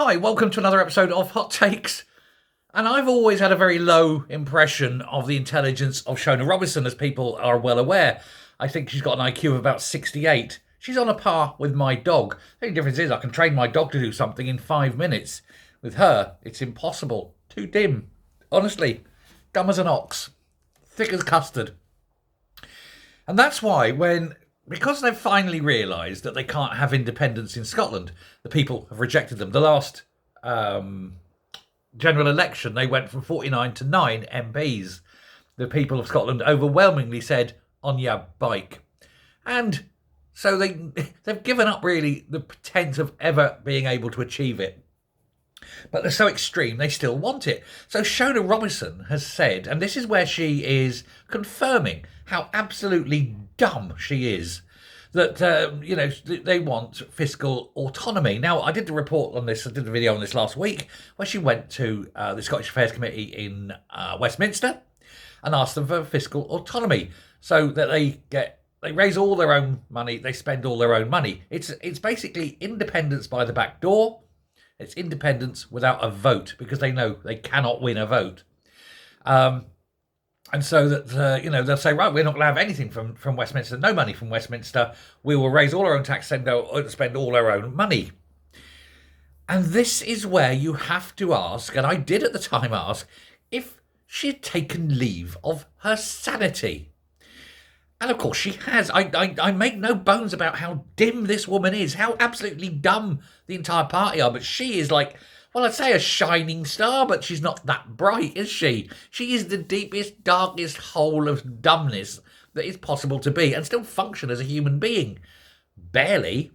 Hi, welcome to another episode of Hot Takes. And I've always had a very low impression of the intelligence of Shona Robison, as people are well aware. I think she's got an IQ of about 68. She's on a par with my dog. The only difference is I can train my dog to do something in 5 minutes. With her, it's impossible. Too dim. Honestly, dumb as an ox. Thick as custard. And that's why because they've finally realised that they can't have independence in Scotland, the people have rejected them. The last general election, they went from 49 to 9 MPs. The people of Scotland overwhelmingly said, on your bike. And so they've given up really the pretense of ever being able to achieve it. But they're so extreme, they still want it. So Shona Robison has said, and this is where she is confirming how absolutely dumb she is, that, they want fiscal autonomy. Now, I did the report on this, I did a video on this last week, where she went to the Scottish Affairs Committee in Westminster and asked them for fiscal autonomy so that they raise all their own money, they spend all their own money. It's basically independence by the back door. It's independence without a vote, because they know they cannot win a vote. And so that, they'll say, right, we're not going to have anything from Westminster, no money from Westminster. We will raise all our own tax and spend all our own money. And this is where you have to ask, and I did at the time ask, if she had taken leave of her sanity. And of course she has. I make no bones about how dim this woman is, how absolutely dumb the entire party are. But she is like, well, I'd say a shining star, but she's not that bright, is she? She is the deepest, darkest hole of dumbness that is possible to be and still function as a human being. Barely.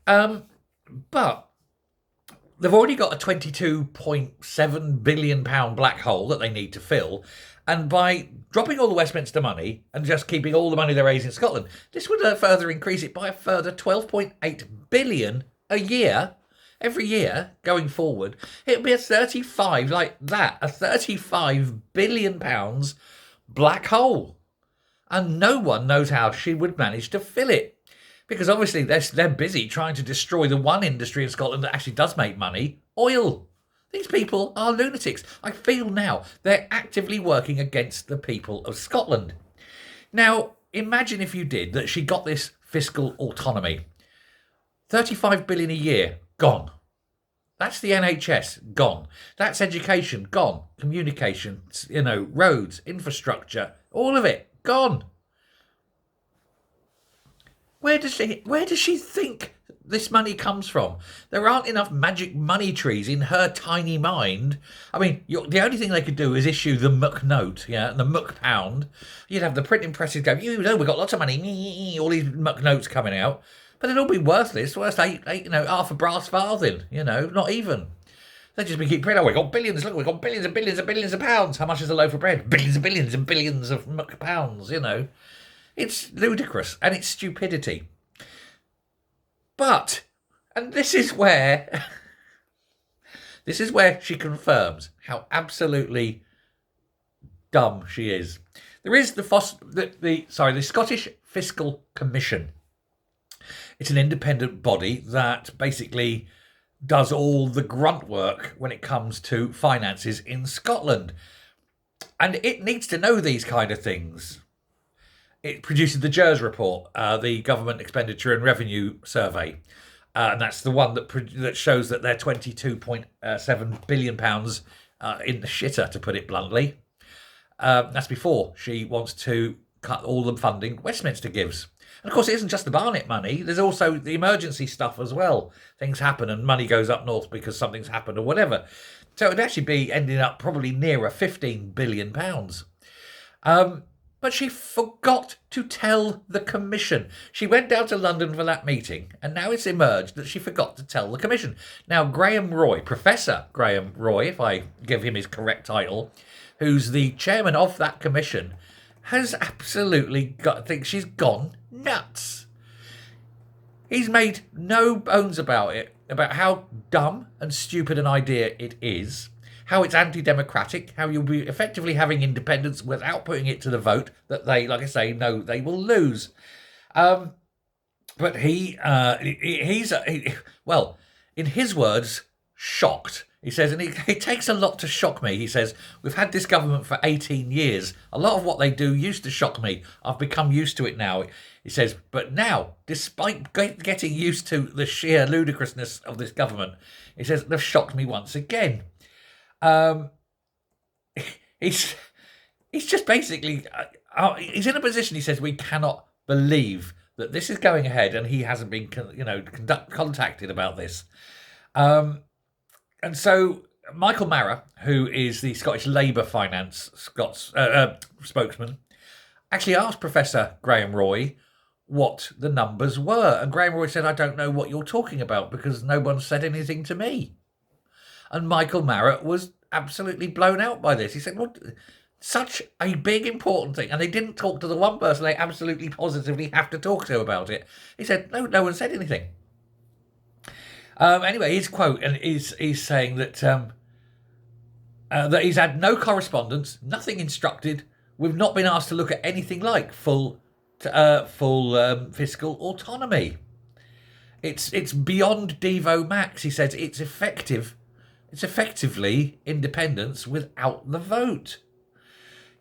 But they've already got a £22.7 billion black hole that they need to fill. And by dropping all the Westminster money and just keeping all the money they raise in Scotland, this would further increase it by a further 12.8 billion a year, every year going forward. It would be a 35 billion pounds black hole. And no one knows how she would manage to fill it. Because obviously they're busy trying to destroy the one industry in Scotland that actually does make money, oil. These people are lunatics. I feel now they're actively working against the people of Scotland. Now, imagine if you did that she got this fiscal autonomy. 35 billion a year, gone. That's the NHS, gone. That's education, gone. Communication, roads, infrastructure, all of it, gone. Where does she think this money comes from? There aren't enough magic money trees in her tiny mind. I mean, the only thing they could do is issue the muck note, the muck pound. You'd have the printing presses go, we've got lots of money, all these muck notes coming out. But it'd all be worthless. Worst, half a brass farthing, not even. They'd just keep printing, we've got billions, look, we've got billions and billions and billions of pounds. How much is a loaf of bread? Billions and billions and billions of muck pounds, It's ludicrous and it's stupidity. But, and this is where she confirms how absolutely dumb she is. There is the Scottish Fiscal Commission. It's an independent body that basically does all the grunt work when it comes to finances in Scotland. And it needs to know these kind of things. It produces the GERS report, the Government Expenditure and Revenue Survey. And that's the one that shows that they're £22.7 billion in the shitter, to put it bluntly. That's before she wants to cut all the funding Westminster gives. And of course, it isn't just the Barnett money. There's also the emergency stuff as well. Things happen and money goes up north because something's happened or whatever. So it'd actually be ending up probably nearer £15 billion. But she forgot to tell the Commission. She went down to London for that meeting, and now it's emerged that she forgot to tell the Commission. Now, Professor Graham Roy, if I give him his correct title, who's the chairman of that commission, has absolutely she's gone nuts. He's made no bones about it, about how dumb and stupid an idea it is, how it's anti-democratic, how you'll be effectively having independence without putting it to the vote that they, like I say, know they will lose. But in his words, shocked. He says, and it takes a lot to shock me. He says, we've had this government for 18 years. A lot of what they do used to shock me. I've become used to it now. He says, but now, despite getting used to the sheer ludicrousness of this government, he says, they've shocked me once again. He's just basically, he's in a position, he says, we cannot believe that this is going ahead and he hasn't been, contacted about this. And so Michael Marra, who is the Scottish Labour Finance spokesman, actually asked Professor Graham Roy what the numbers were. And Graham Roy said, I don't know what you're talking about because no one said anything to me. And Michael Marra was absolutely blown out by this. He said, what? Such a big, important thing. And they didn't talk to the one person they absolutely positively have to talk to about it. He said, no one said anything. Anyway, his quote is saying that that he's had no correspondence, nothing instructed. We've not been asked to look at anything like full fiscal autonomy. It's beyond Devo Max. He says it's effective. It's effectively independence without the vote.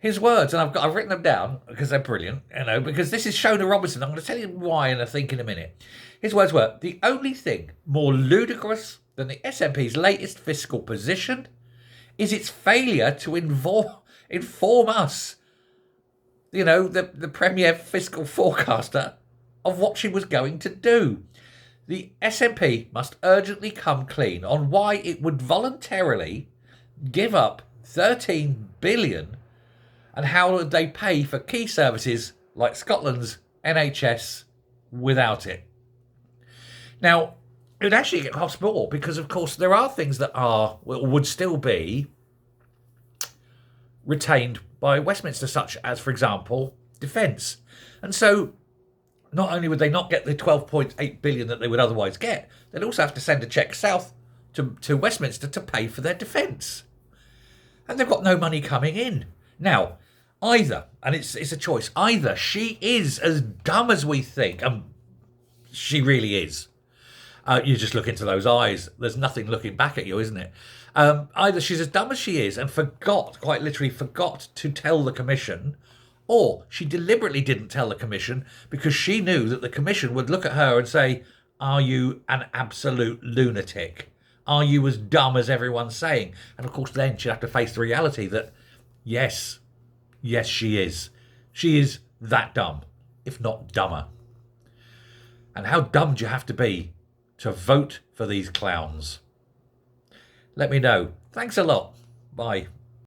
His words, and I've written them down because they're brilliant, because this is Shona Robison. I'm going to tell you why, and I think in a minute. His words were, the only thing more ludicrous than the SNP's latest fiscal position is its failure to inform us, the premier fiscal forecaster, of what she was going to do. The SNP must urgently come clean on why it would voluntarily give up 13 billion and how would they pay for key services like Scotland's NHS without it. Now, it would actually cost more because, of course, there are things that would still be retained by Westminster, such as, for example, defence. And so not only would they not get the 12.8 billion that they would otherwise get, they'd also have to send a cheque south to Westminster to pay for their defence. And they've got no money coming in. Now, either, and it's a choice, either she is as dumb as we think, and she really is. You just look into those eyes. There's nothing looking back at you, isn't it? Either she's as dumb as she is and quite literally forgot to tell the Commission, or she deliberately didn't tell the Commission because she knew that the Commission would look at her and say, are you an absolute lunatic? Are you as dumb as everyone's saying? And of course then she'd have to face the reality that, yes, she is. She is that dumb, if not dumber. And how dumb do you have to be to vote for these clowns? Let me know. Thanks a lot. Bye.